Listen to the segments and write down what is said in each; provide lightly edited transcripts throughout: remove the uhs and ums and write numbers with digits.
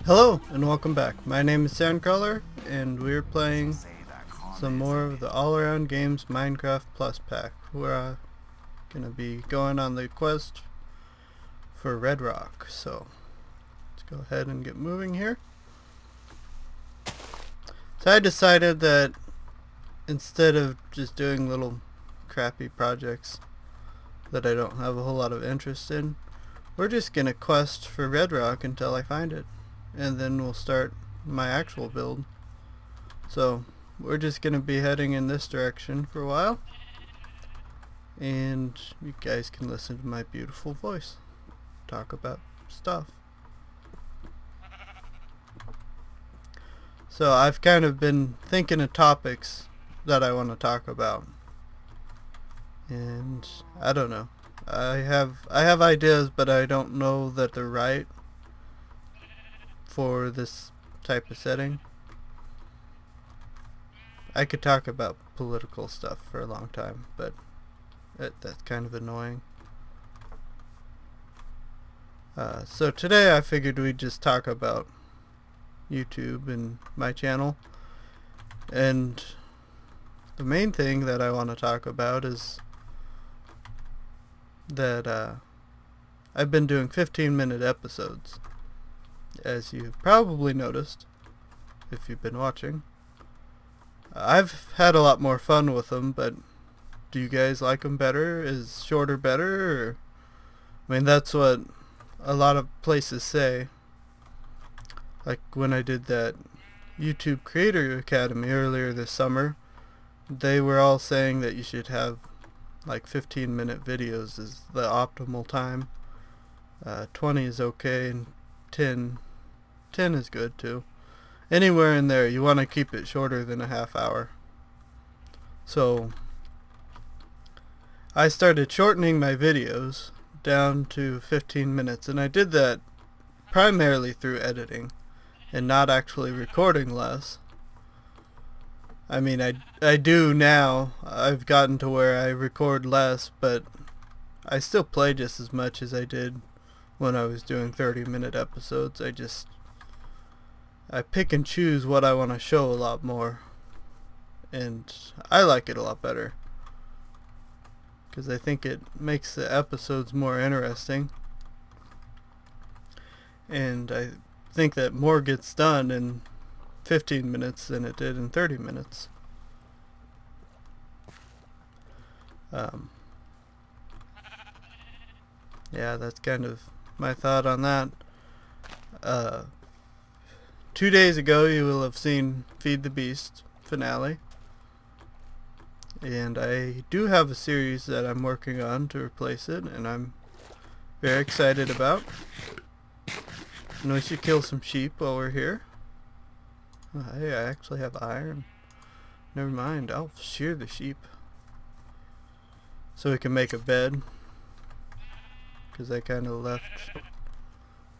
Hello and welcome back. My name is Sandcrawler and we're playing some more of the All Around Games Minecraft Plus pack. We're gonna be going on the quest for Red Rock, so let's go ahead and get moving here. So I decided that instead of just doing little crappy projects that I don't have a whole lot of interest in, we're just gonna quest for Red Rock until I find it, and then we'll start my actual build. So we're just gonna be heading in this direction for a while, and you guys can listen to my beautiful voice talk about stuff. So I've kind of been thinking of topics that I want to talk about, and I don't know, I have ideas, but I don't know that they're right for this type of setting. I could talk about political stuff for a long time, but that's kind of annoying. So today I figured we'd just talk about YouTube and my channel, and the main thing that I want to talk about is that I've been doing 15-minute episodes, as you've probably noticed if you've been watching. I've had a lot more fun with them, but do you guys like them better? Is shorter better? Or, I mean, that's what a lot of places say. Like when I did that YouTube Creator Academy earlier this summer, they were all saying that you should have like 15-minute videos is the optimal time. 20 is okay, and 10 is good too. Anywhere in there, you want to keep it shorter than a half hour. So I started shortening my videos down to 15 minutes, and I did that primarily through editing and not actually recording less. I mean, I do now. I've gotten to where I record less, but I still play just as much as I did when I was doing 30-minute episodes. I pick and choose what I want to show a lot more, and I like it a lot better because I think it makes the episodes more interesting, and I think that more gets done in 15 minutes than it did in 30 minutes. Yeah, that's kind of my thought on that. 2 days ago you will have seen Feed the Beast finale, and I do have a series that I'm working on to replace it, and I'm very excited about. And we should kill some sheep while we're here. Oh, hey, I actually have iron. Never mind, I'll shear the sheep so we can make a bed, because I kind of left,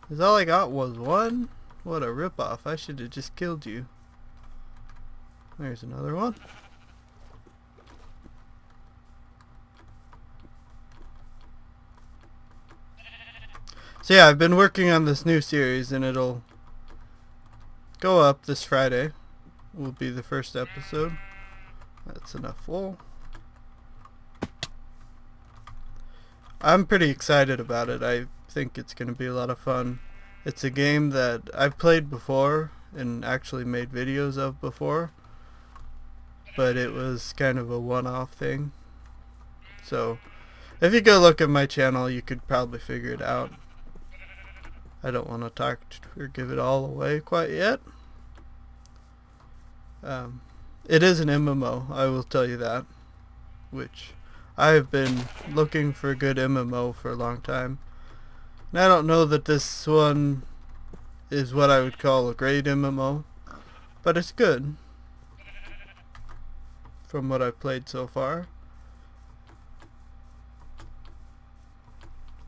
because all I got was one. What a ripoff. I should have just killed you. There's another one. So yeah, I've been working on this new series, and it'll go up this Friday. Will be the first episode. That's enough wool. I'm pretty excited about it. I think it's going to be a lot of fun. It's a game that I've played before and actually made videos of before, but it was kind of a one-off thing. So if you go look at my channel, you could probably figure it out. I don't want to talk or give it all away quite yet. It is an MMO, I will tell you that, which I have been looking for a good MMO for a long time. And I don't know that this one is what I would call a great MMO, but it's good from what I've played so far.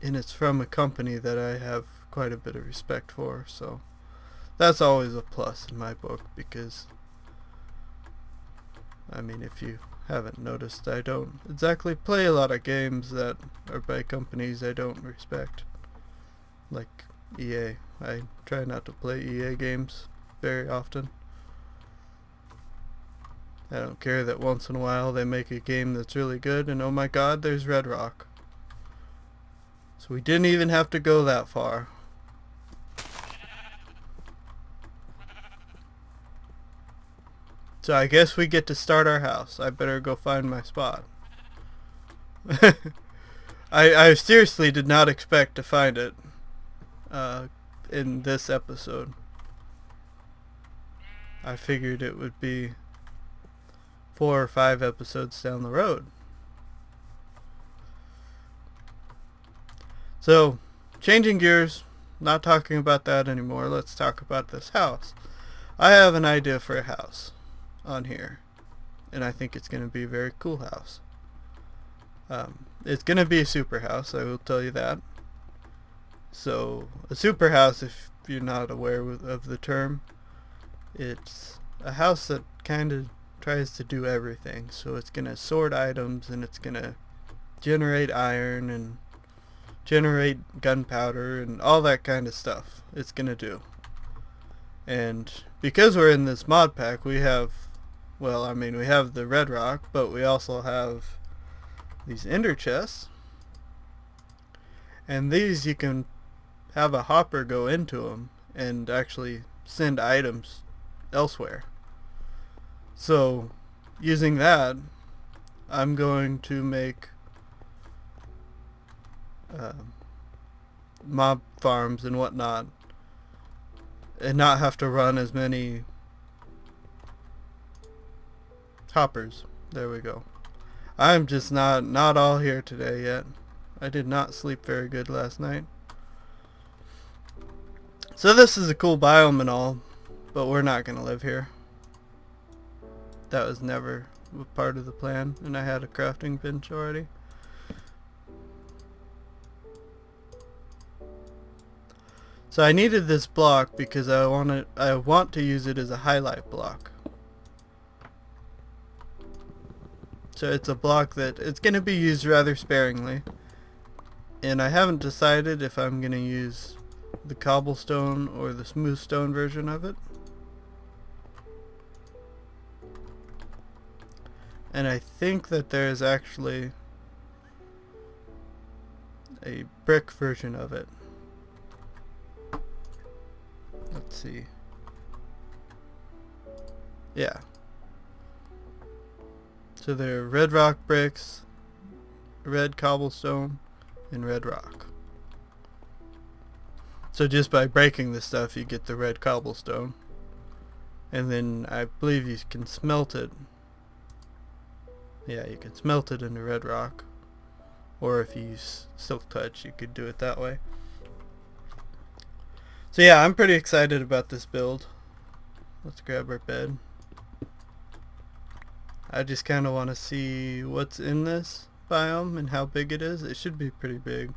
And it's from a company that I have quite a bit of respect for, so that's always a plus in my book, because I mean, if you haven't noticed, I don't exactly play a lot of games that are by companies I don't respect. like EA. I try not to play EA games very often. I don't care that once in a while they make a game that's really good and oh my god, there's Red Rock. So we didn't even have to go that far. So I guess we get to start our house. I better go find my spot. I seriously did not expect to find it in this episode. I figured it would be 4 or 5 episodes down the road. So, changing gears, not talking about that anymore. Let's talk about this house. I have an idea for a house on here, and I think it's going to be a very cool house. It's going to be a super house, I will tell you that. So, a super house, if you're not aware of the term, it's a house that kind of tries to do everything. So it's going to sort items, and it's going to generate iron, and generate gunpowder, and all that kind of stuff it's going to do. And because we're in this mod pack, we have, well, I mean, we have the red rock, but we also have these ender chests. And these, you can have a hopper go into them and actually send items elsewhere. So, using that, I'm going to make mob farms and whatnot, and not have to run as many hoppers. There we go. I'm just not all here today yet. I did not sleep very good last night. So this is a cool biome and all, but we're not gonna live here. That was never a part of the plan, and I had a crafting bench already. So I needed this block because I want to use it as a highlight block. So it's a block that it's going to be used rather sparingly. And I haven't decided if I'm going to use the cobblestone or the smooth stone version of it. And I think that there is actually a brick version of it. Let's see. Yeah. So there are red rock bricks, red cobblestone, and red rock. So just by breaking this stuff, you get the red cobblestone. And then I believe you can smelt it. Yeah, you can smelt it into red rock. Or if you use silk touch, you could do it that way. So yeah, I'm pretty excited about this build. Let's grab our bed. I just kind of want to see what's in this biome and how big it is. It should be pretty big.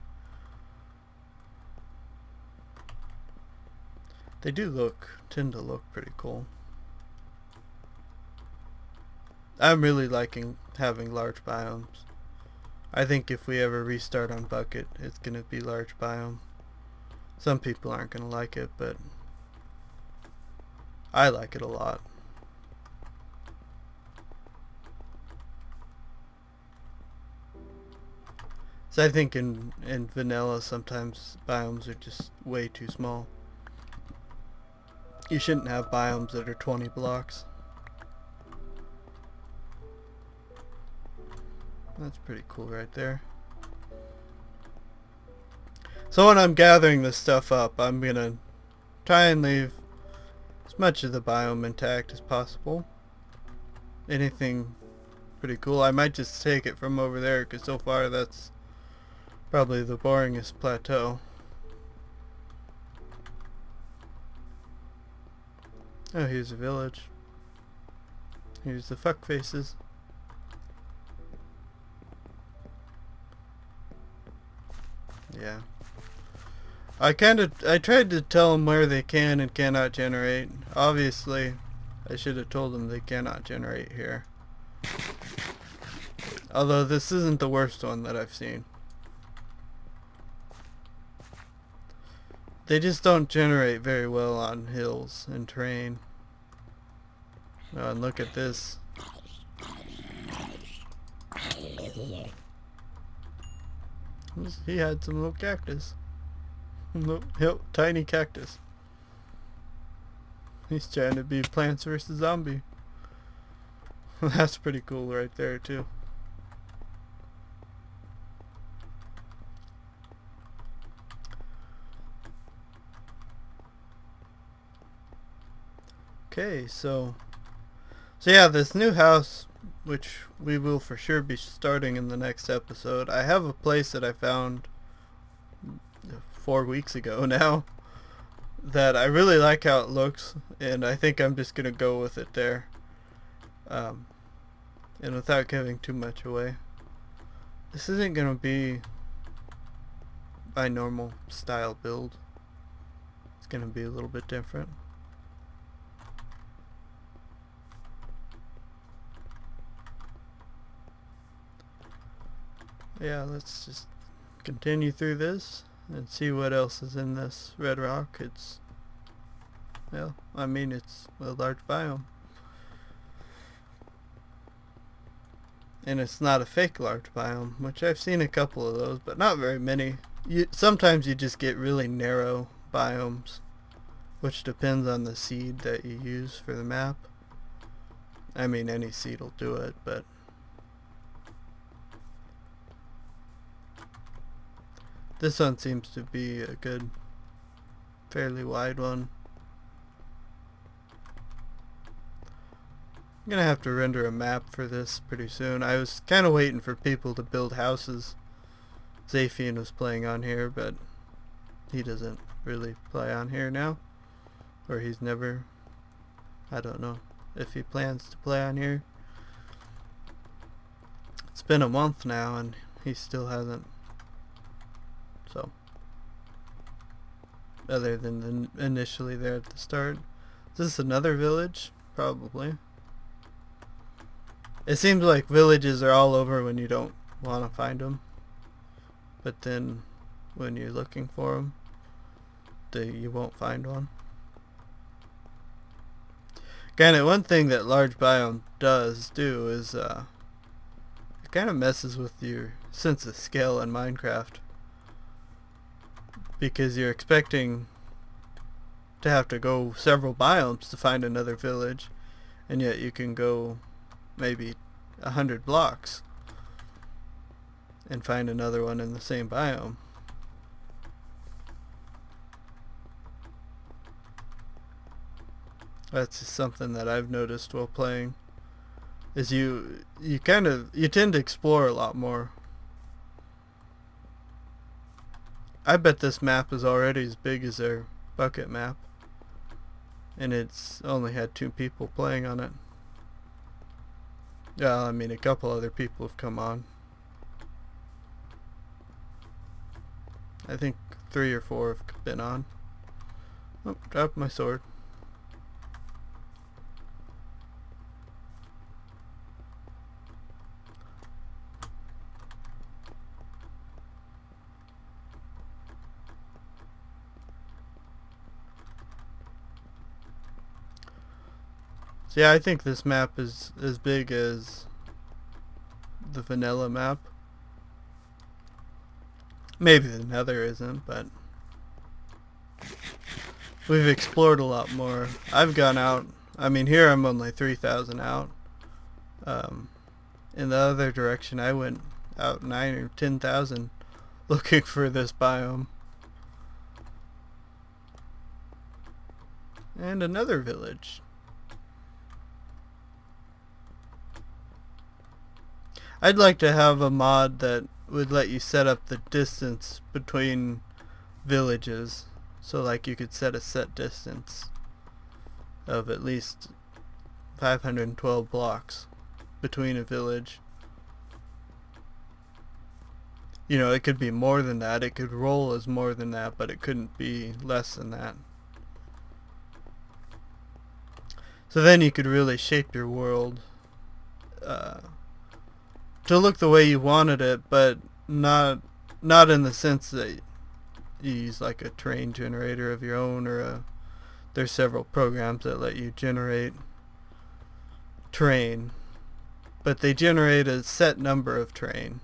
They do tend to look pretty cool. I'm really liking having large biomes. I think if we ever restart on Bucket, it's going to be large biome. Some people aren't going to like it, but I like it a lot. So I think in vanilla sometimes biomes are just way too small. You shouldn't have biomes that are 20 blocks. That's pretty cool right there. So when I'm gathering this stuff up, I'm gonna try and leave as much of the biome intact as possible. Anything pretty cool. I might just take it from over there, because so far that's probably the boringest plateau. Oh, here's a village. Here's the fuck faces. Yeah. I tried to tell them where they can and cannot generate. Obviously, I should have told them they cannot generate here. Although this isn't the worst one that I've seen. They just don't generate very well on hills and terrain. Oh, and look at this. He had some little cactus. Tiny cactus. He's trying to be Plants vs. Zombie. That's pretty cool right there too. Okay, so yeah, this new house, which we will for sure be starting in the next episode. I have a place that I found 4 weeks ago now that I really like how it looks, and I think I'm just gonna go with it there. And without giving too much away, this isn't gonna be my normal style build. It's gonna be a little bit different. Yeah, let's just continue through this and see what else is in this red rock. It's, well, I mean, it's a large biome. And it's not a fake large biome, which I've seen a couple of those, but not very many. Sometimes you just get really narrow biomes, which depends on the seed that you use for the map. I mean, any seed will do it, but this one seems to be a good, fairly wide one. I'm gonna have to render a map for this pretty soon. I was kind of waiting for people to build houses. Zaphian was playing on here, but he doesn't really play on here now. Or he's never, I don't know if he plans to play on here. It's been a month now and he still hasn't. So, other than initially there at the start. Is this another village? Probably. It seems like villages are all over when you don't want to find them. But then when you're looking for them, you won't find one. Kind of one thing that Large Biome does do is it kind of messes with your sense of scale in Minecraft. Because you're expecting to have to go several biomes to find another village, and yet you can go maybe 100 blocks and find another one in the same biome. That's just something that I've noticed while playing, is you tend to explore a lot more. I bet this map is already as big as their bucket map, and it's only had 2 people playing on it. Yeah, I mean, a couple other people have come on. I think 3 or 4 have been on. Oh, dropped my sword. So yeah, I think this map is as big as the vanilla map. Maybe the nether isn't, but we've explored a lot more. I've gone out, I mean, here I'm only 3,000 out. In the other direction I went out 9 or 10,000 looking for this biome. And another village. I'd like to have a mod that would let you set up the distance between villages. So like you could set a set distance of at least 512 blocks between a village. You know, it could be more than that. It could roll as more than that, but it couldn't be less than that. So then you could really shape your world to look the way you wanted it, but not in the sense that you use like a terrain generator of your own, or there's several programs that let you generate terrain, but they generate a set number of terrain,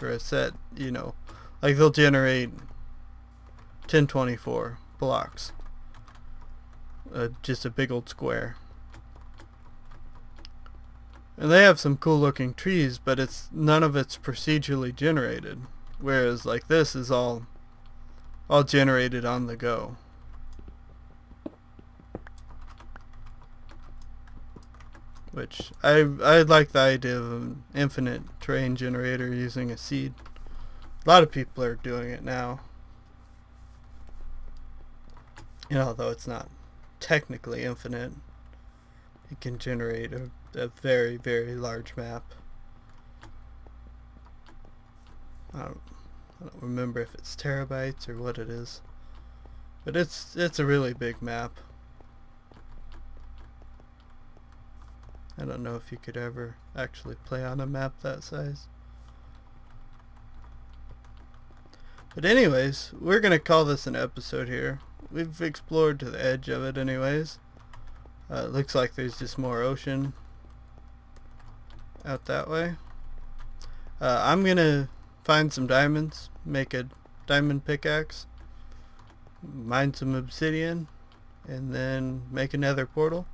or a set, you know, like they'll generate 1024 blocks, just a big old square. And they have some cool looking trees, but none of it's procedurally generated, whereas like this is all generated on the go. Which I like the idea of an infinite terrain generator using a seed. A lot of people are doing it now. And although it's not technically infinite, it can generate a very, very large map. I don't remember if it's terabytes or what it is, but it's a really big map. I don't know if you could ever actually play on a map that size. But anyways, we're gonna call this an episode here. We've explored to the edge of it anyways. It looks like there's just more ocean out that way. I'm gonna find some diamonds, make a diamond pickaxe, mine some obsidian, and then make a nether portal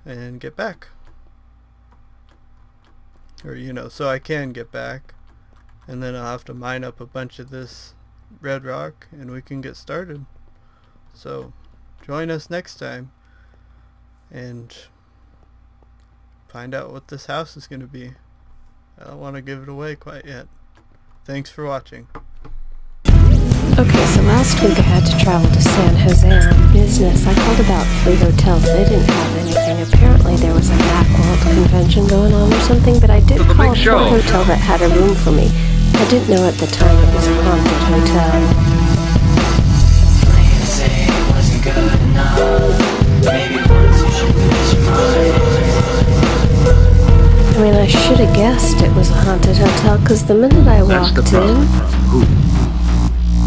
and get back. Or, you know, so I can get back, and then I'll have to mine up a bunch of this red rock and we can get started. So join us next time and find out what this house is going to be. I don't want to give it away quite yet. Thanks for watching. Okay, so last week I had to travel to San Jose on business. I called about 3 hotels. They didn't have anything. Apparently there was a Macworld convention going on or something, but I did call for a hotel that had a room for me. I didn't know at the time it was a haunted hotel. I mean, I should have guessed it was a haunted hotel, because the minute I walked in,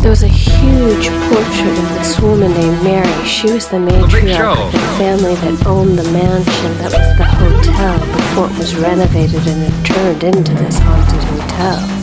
there was a huge portrait of this woman named Mary. She was the matriarch of the family that owned the mansion that was the hotel before it was renovated and it turned into this haunted hotel.